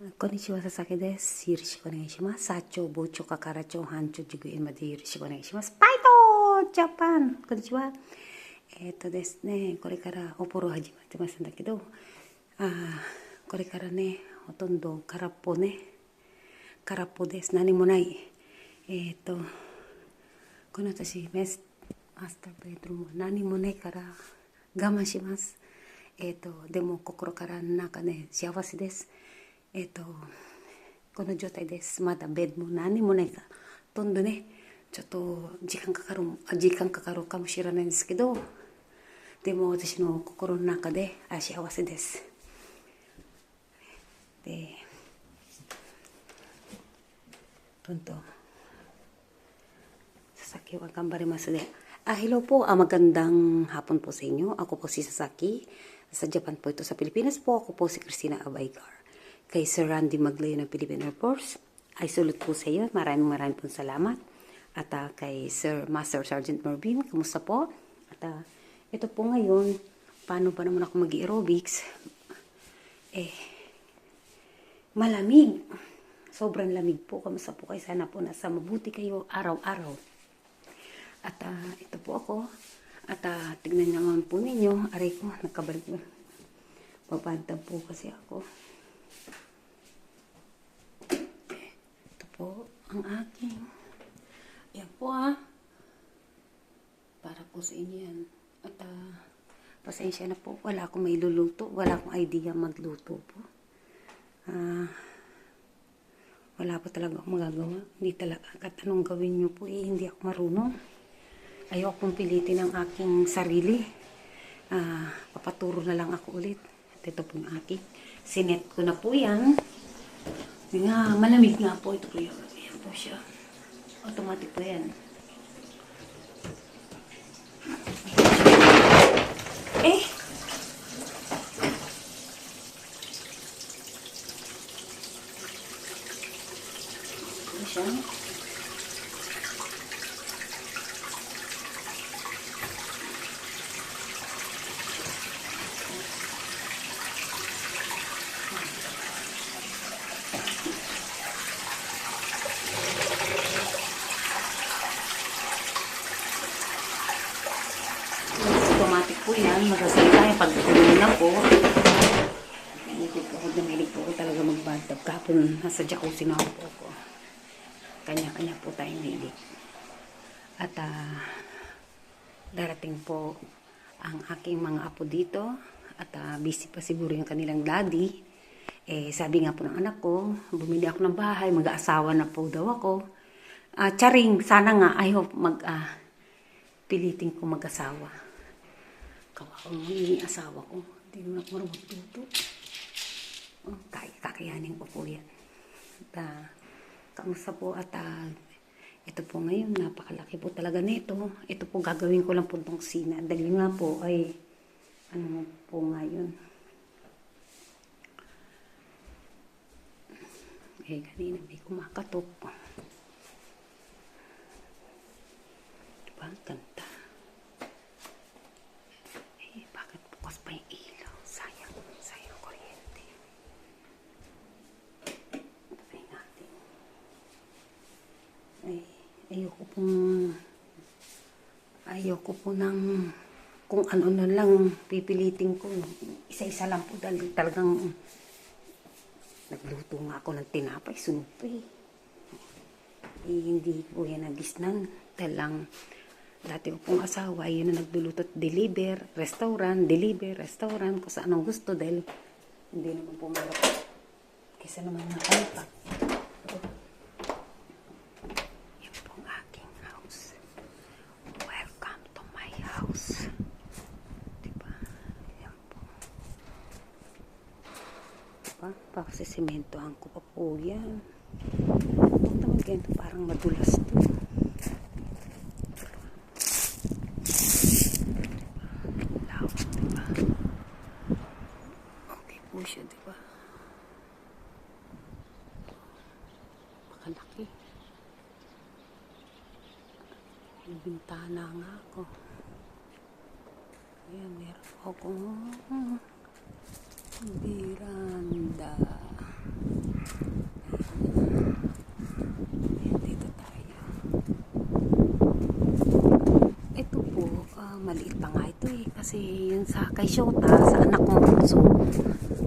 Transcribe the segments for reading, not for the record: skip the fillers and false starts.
こんにちは、佐々木です。よろしくお願いします。サチョ、ボチョ、カカラチョ、ハンチョ、ジグインまでよろしくお願いします。バイトジャパンこんにちは。ですね、これからお風呂始まってますんだけど、これからね、ほとんど空っぽね。空っぽです。何もない。この私、マスターベッドルームは何もないから我慢します。でも心からなんかね、幸せです。この状態です。まだベッドも何もないから、ほとんどね、ちょっと時間かかるかもしれないんですけど、でも私の心の中で幸せです。で、どんどんSasaki wa gambare mas de. Hello po, magandang hapon po sa inyo. Ako po si Sasaki. Sa Japan po ito. Sa Pilipinas po, ako po si Christina Abaygar. Kay Sir Randy Maglayo ng Philippine Air Force, ay sulit po sa iyo. Maraming pong salamat. At kay Sir Master Sergeant Marvin, kumusta po? At ito po ngayon, paano ba naman ako mag-aerobics? Malamig. Sobrang lamig po. Kamusta po kayo? Sana po nasa mabuti kayo araw-araw. At ito po ako. At tignan naman po ninyo. Aray ko, nagkabalik na. Papantab po kasi ako. Ito po ang aking. Yan po para po sa inyo yan. At pasensya na po. Wala akong may luluto. Wala akong idea magluto po. Wala pa talaga akong magagawa. Hindi talaga. Kahit anong gawin nyo po hindi ako marunong. Ayoko pong pilitin ang aking sarili. Papaturo na lang ako ulit. At ito po yung aking. Sinet ko na po yan. Malamig nga po ito po yun. Ayan po siya. Automatic po yan. Ito siya. Automatic po yan. Magasalita tayo pag tuloy na po. Namilig po ako talaga magbantab. Kapon nasa jacuzzi na po ako. Kanya-kanya po tayong hilig. At darating po ang aking mga apo dito. At busy pa siguro yung kanilang daddy. Sabi nga po ng anak ko, bumili ako ng bahay, mag-aasawa na po daw ako. Charing, sana nga, I hope pilitin ko mag-asawa. Kawawa mo yung asawa ko. Hindi naman ako marunong magluto. Kakayanin ko po yan. At kamusta po at ito po ngayon, napakalaki po talaga nito. Ito po gagawin ko lang po itong sina. Dahil nga po ay ano po ngayon. Kanina may kumakatok. Diba? Ang ganda. Bakit bukas pa yung ilaw? Sayang kuryente. Tapay natin. Ayoko po ng kung ano na lang pipilitin ko. Isa-isa lang po dahil talagang nagluto nga ako ng tinapay, sunupi. Hindi po yan nagisnan. Dahil lang, dati ko pong asawa, yun na nagluluto at deliver, restaurant, kung saan ang gusto. Dahil hindi naman po malapit. Kaysa naman na kalpak. Yan po ang aking house. Welcome to my house. Diba? Yan po. Pakasisementohan ko pa po yan. Huwag naman ganito, parang madulas to. Lawak, diba? Okay po siya, diba? Pakalaki. May bintana nga ako. Ayan, meron akong Miranda. Kasi yun sa kay Shota, sa anak kong bunso,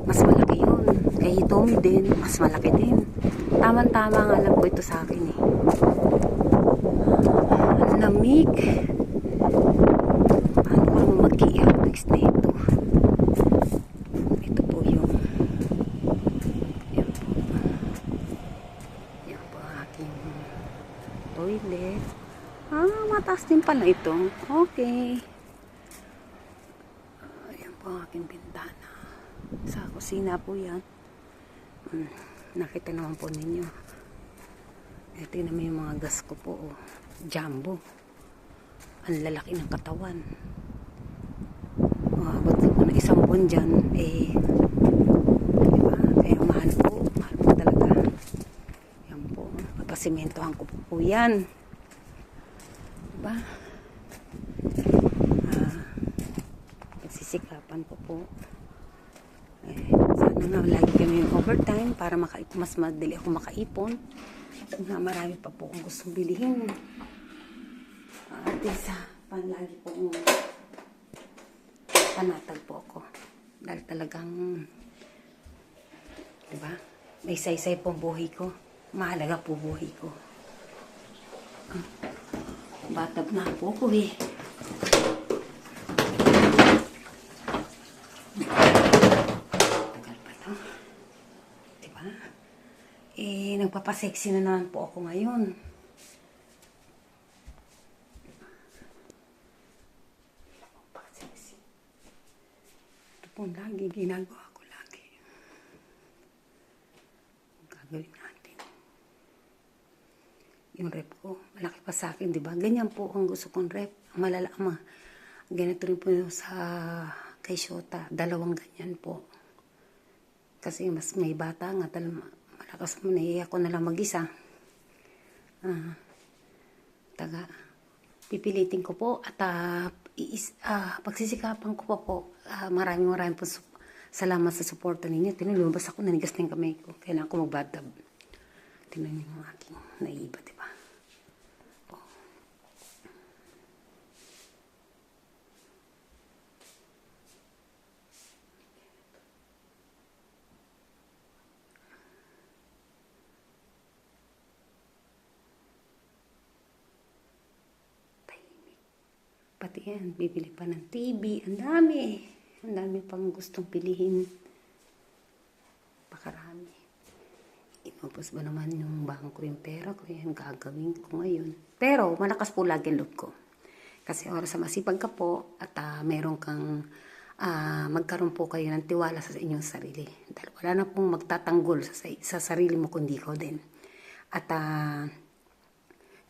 mas malaki yun. Kay Tommy din, mas malaki din. Tama-tama nga lang po ito sa akin eh. Ang lamig. Paano ko naman mag-i-airfix na ito? Ito po yung yan po. Yan po aking toilet. Mataas din pala ito. Okay. Ayan po ang aking bintana. Sa kusina po yan. Nakita naman po ninyo. Tingnan mo yung mga gas ko po. Oh. Jumbo. Ang lalaki ng katawan. Abot na po na isang buwan dyan. Diba? Kaya mahal po. Mahal po talaga. Yan po. Papasimentohan ko po yan. Diba? Sisikapan ko po. Sana nga lagi kami yung overtime para mas madali ako makaipon. Marami pa po akong gustong bilihin. At isa, panlagi po panatag po ako. Dahil talagang, diba? May saysay po buhay ko. Mahalaga po buhay ko. Batab na po ko eh. Tagal pa to. Diba? Nagpapasexy na naman po ako ngayon. Nagpapasexy. Ito po lagi, ginagawa ko lagi. Gagawin natin. Yung rep ko, malaki pa sa akin, diba? Ganyan po ang gusto kong rep. Malalama. Ganito rin po sa kay Shota. 2 ganyan po. Kasi mas may bata nga. Malakas mo, naiiyak ko na lang mag-isa. Pipilitin ko po at pagsisikapan ko po. Maraming po salamat sa suporta ninyo. Tinulubas ako, nanigas na yung kamay ko. Kailangan ko magbadab. Tingnan niyo yung aking naiiba, diba? Pati yan, bibili pa ng TV. Ang dami. Ang dami pang gustong pilihin. Pakarami. Inubos ba naman yung bangko yung pera ko? Yan gagawin ko ngayon. Pero malakas po lagi ang loob ko. Kasi oras sa masipag ka po at meron kang magkaroon po kayo ng tiwala sa inyong sarili. Dahil wala na pong magtatanggol sa sarili mo kundi ko din. At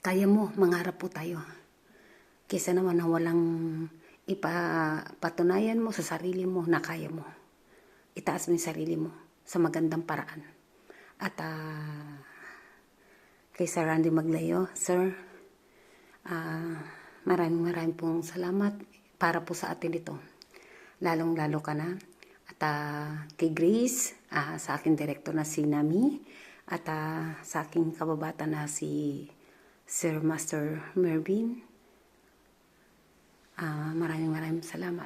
kaya mo, mangarap po tayo. Kesa naman na walang ipapatunayan mo sa sarili mo na kaya mo. Itaas mo yung sarili mo sa magandang paraan. At kay Sir Randy Maglayo, Sir, maraming pong salamat para po sa atin ito. Lalong-lalo ka na. At kay Grace, sa aking director na si Nami, at sa aking kababata na si Sir Master Mervin. Maraming salamat.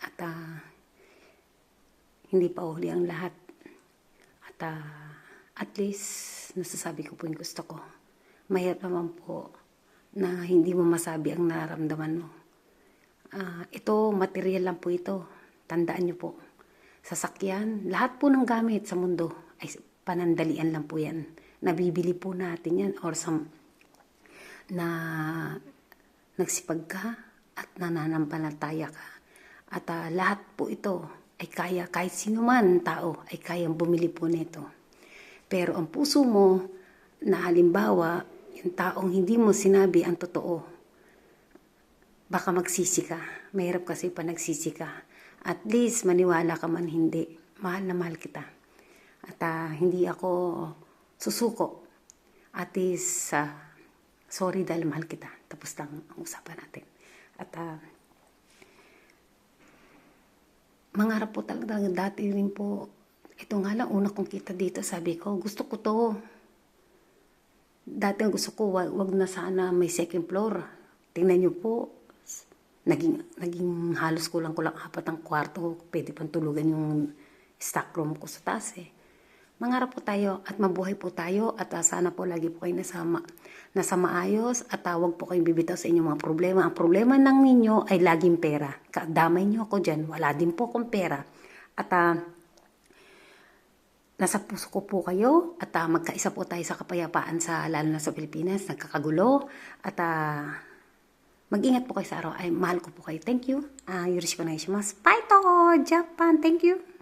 At hindi pa uli ang lahat. At least nasasabi ko po yung gusto ko. Mahirap naman po na hindi mo masabi ang nararamdaman mo. Ito, material lang po ito. Tandaan niyo po. Sasakyan, lahat po ng gamit sa mundo ay panandalian lang po yan. Nabibili po natin yan or na nagsipag ka at nananampalataya ka. At lahat po ito ay kaya, kahit sino man tao ay kayang bumili po nito. Pero ang puso mo, na halimbawa, yung taong hindi mo sinabi ang totoo, baka magsisi ka. Mahirap kasi pa nagsisi ka. At least maniwala ka man hindi. Mahal na mahal kita. At hindi ako susuko. At least, sorry dahil mahal kita. Tapos lang ang usapan natin. At mangarap po talaga dati rin po. Ito nga lang, una kong kita dito, sabi ko, gusto ko to. Dati ang gusto ko, wag na sana may second floor. Tingnan niyo po, naging halos kulang 4 ang kwarto. Pwede pang tulugan yung stock room ko sa taas eh. Mangarap po tayo at mabuhay po tayo at sana po lagi po kayo nasa maayos at huwag po kayong bibitaw sa inyong mga problema. Ang problema lang ninyo ay laging pera. Damay nyo ako dyan, wala din po akong pera. At nasa puso ko po kayo at magkaisa po tayo sa kapayapaan lalo na sa Pilipinas, nagkakagulo at mag-ingat po kayo sa araw. Ay, mahal ko po kayo. Thank you. Yoroshiku onegaishimasu. Bye to! Japan! Thank you!